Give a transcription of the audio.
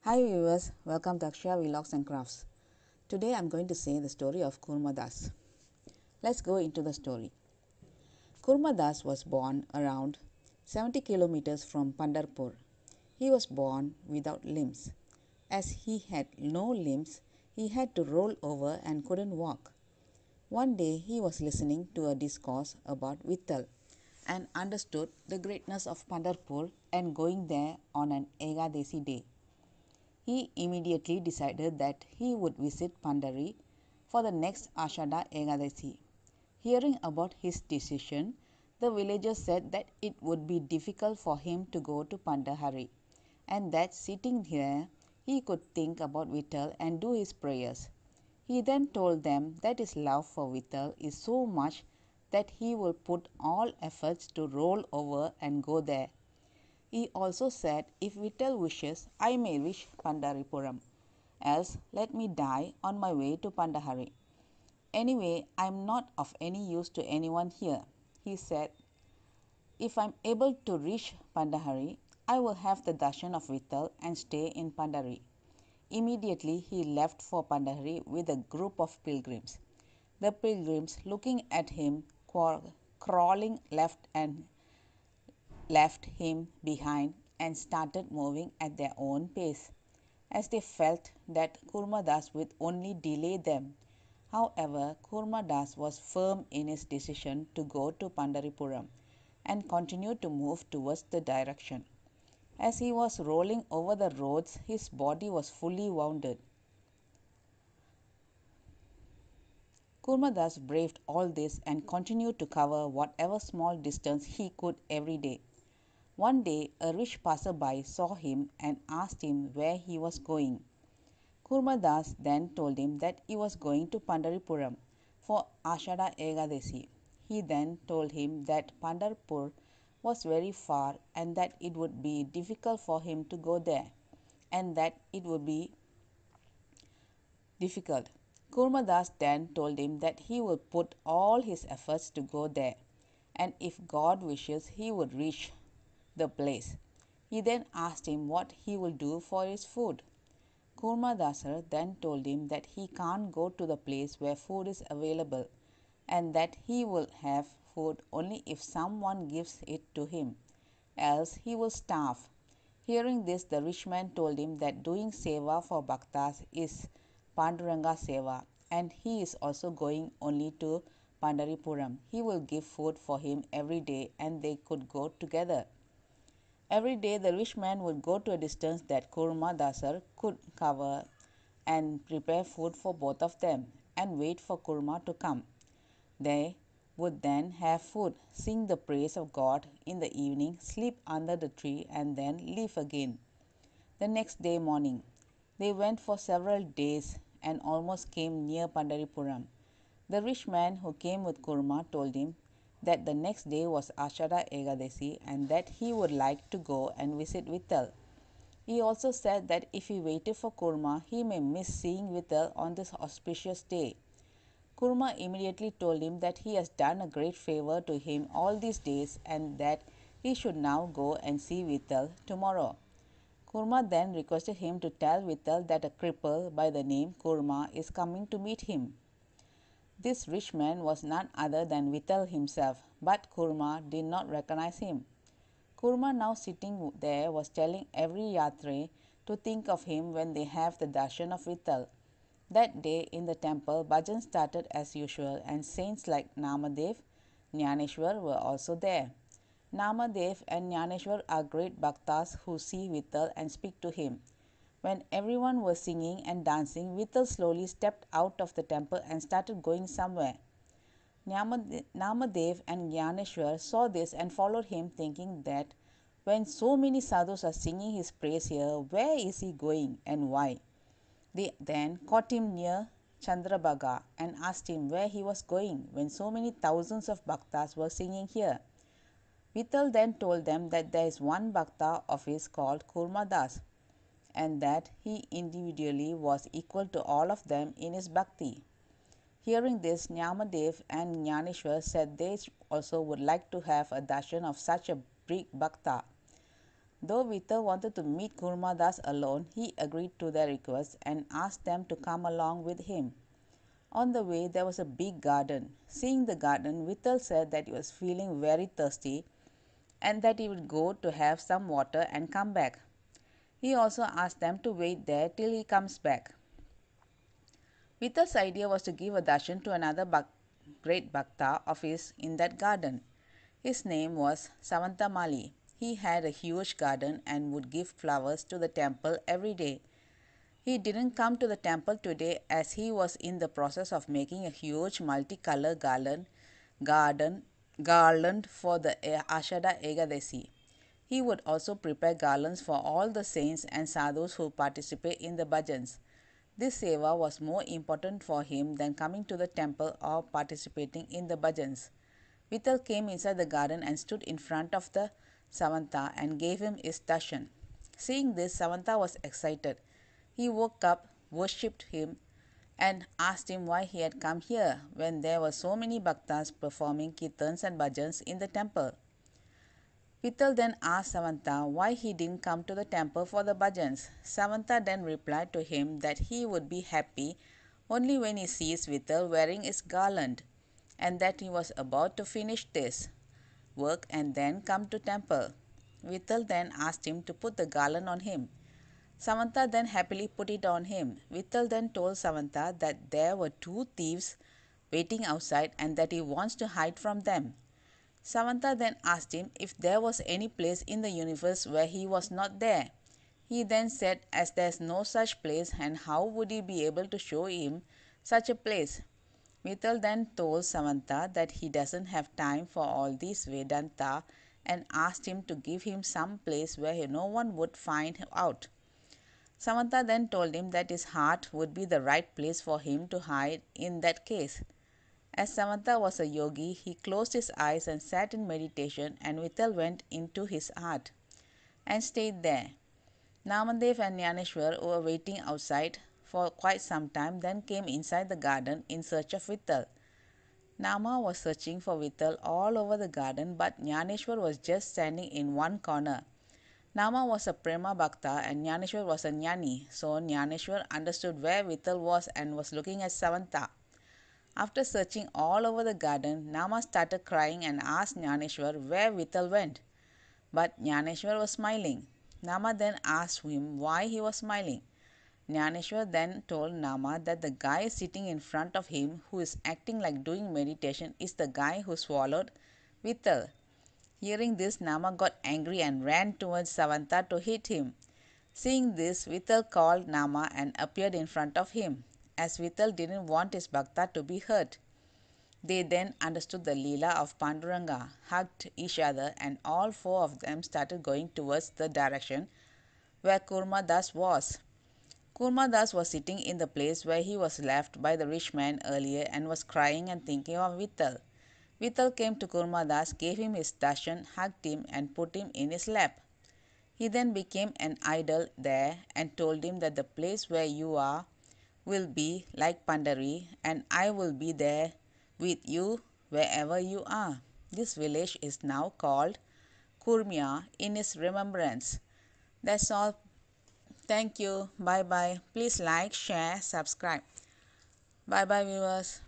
Hi viewers, welcome to Akshaya Vlogs and Crafts. Today I am going to say the story of Kurmadas. Let's go into the story. Kurmadas was born around 70 kilometers from Pandharpur. He was born without limbs. As he had no limbs, he had to roll over and couldn't walk. One day he was listening to a discourse about Vittal and understood the greatness of Pandharpur and going there on an Ekadasi day. He immediately decided that he would visit Pandari for the next Ashada Ekadasi. Hearing about his decision, the villagers said that it would be difficult for him to go to Pandahari, and that sitting there he could think about Vittal and do his prayers. He then told them that his love for Vittal is so much that he will put all efforts to roll over and go there. He also said, if Vittal wishes, I may wish Pandaripuram, else let me die on my way to Pandahari. Anyway, I am not of any use to anyone here. He said, if I am able to reach Pandahari, I will have the darshan of Vittal and stay in Pandari. Immediately he left for Pandahari with a group of pilgrims. The pilgrims, looking at him, crawling left him behind and started moving at their own pace, as they felt that Kurmadas would only delay them. However, Kurmadas was firm in his decision to go to Pandaripuram and continued to move towards the direction. As he was rolling over the roads, his body was fully wounded. Kurmadas braved all this and continued to cover whatever small distance he could every day. One day, a rich passerby saw him and asked him where he was going. Kurmadas then told him that he was going to Pandaripuram for Ashada Ekadasi. He then told him that Pandharpur was very far and that it would be difficult for him to go there, and that it would be difficult. Kurmadas then told him that he would put all his efforts to go there, and if God wishes, he would reach the place. He then asked him what he will do for his food. Kurmadasar then told him that he can't go to the place where food is available, and that he will have food only if someone gives it to him, else he will starve. Hearing this, the rich man told him that doing seva for bhaktas is Panduranga seva, and he is also going only to Pandaripuram. He will give food for him every day, and they could go together. Every day the rich man would go to a distance that Kurma could cover and prepare food for both of them and wait for Kurma to come. They would then have food, sing the praise of God in the evening, sleep under the tree, and then leave again. The next day morning, they went for several days and almost came near Pandaripuram. The rich man who came with Kurma told him that the next day was Ashada Ekadasi and that he would like to go and visit Vittal. He also said that if he waited for Kurma, he may miss seeing Vittal on this auspicious day. Kurma immediately told him that he has done a great favor to him all these days and that he should now go and see Vittal tomorrow. Kurma then requested him to tell Vittal that a cripple by the name Kurma is coming to meet him. This rich man was none other than Vittal himself, but Kurma did not recognize him. Kurma, now sitting there, was telling every yatre to think of him when they have the darshan of Vittal. That day in the temple, bhajan started as usual, and saints like Namadev, Jnaneshwar were also there. Namadev and Jnaneshwar are great bhaktas who see Vittal and speak to him. When everyone was singing and dancing, Vittal slowly stepped out of the temple and started going somewhere. Namadev and Jnaneshwar saw this and followed him, thinking that when so many sadhus are singing his praise here, where is he going and why? They then caught him near Chandrabhaga and asked him where he was going when so many thousands of bhaktas were singing here. Vittal then told them that there is one bhakta of his called Kurmadas, and that he individually was equal to all of them in his bhakti. Hearing this, Namadev and Jnaneshwar said they also would like to have a darshan of such a big bhakta. Though Vittal wanted to meet Kurmadas alone, he agreed to their request and asked them to come along with him. On the way, there was a big garden. Seeing the garden, Vittal said that he was feeling very thirsty and that he would go to have some water and come back. He also asked them to wait there till he comes back. Vittal's idea was to give a darshan to another great bhakta of his in that garden. His name was Savantamali. He had a huge garden and would give flowers to the temple every day. He didn't come to the temple today as he was in the process of making a huge multicolored garland for the Ashada Ekadasi. He would also prepare garlands for all the saints and sadhus who participate in the bhajans. This seva was more important for him than coming to the temple or participating in the bhajans. Vittal came inside the garden and stood in front of the Samanta and gave him his darshan. Seeing this, Samanta was excited. He woke up, worshipped him, and asked him why he had come here when there were so many bhaktas performing kirtans and bhajans in the temple. Vittal then asked Samanta why he didn't come to the temple for the bhajans. Samanta then replied to him that he would be happy only when he sees Vittal wearing his garland, and that he was about to finish this work and then come to temple. Vittal then asked him to put the garland on him. Samanta then happily put it on him. Vittal then told Samanta that there were two thieves waiting outside and that he wants to hide from them. Samanta then asked him if there was any place in the universe where he was not there. He then said as there is no such place, and how would he be able to show him such a place? Vittal then told Samanta that he doesn't have time for all this Vedanta and asked him to give him some place where no one would find out. Samanta then told him that his heart would be the right place for him to hide in that case. As Samanta was a yogi, he closed his eyes and sat in meditation, and Vittal went into his heart and stayed there. Namadev and Jnaneshwar, who were waiting outside for quite some time, then came inside the garden in search of Vittal. Nama was searching for Vittal all over the garden, but Jnaneshwar was just standing in one corner. Nama was a Prema Bhakta and Jnaneshwar was a Jnani, so Jnaneshwar understood where Vittal was and was looking at Samanta. After searching all over the garden, Nama started crying and asked Jnaneshwar where Vittal went. But Jnaneshwar was smiling. Nama then asked him why he was smiling. Jnaneshwar then told Nama that the guy sitting in front of him who is acting like doing meditation is the guy who swallowed Vittal. Hearing this, Nama got angry and ran towards Samanta to hit him. Seeing this, Vittal called Nama and appeared in front of him, as Vittal didn't want his bhakta to be hurt. They then understood the Leela of Panduranga, hugged each other, and all four of them started going towards the direction where Kurmadas was. Kurmadas was sitting in the place where he was left by the rich man earlier and was crying and thinking of Vittal. Vittal came to Kurmadas, gave him his darshan, hugged him, and put him in his lap. He then became an idol there and told him that the place where you are will be like Pandari, and I will be there with you wherever you are. This village is now called Kurmia in his remembrance. That's all. Thank you. Bye bye. Please like, share, subscribe. Bye bye, viewers.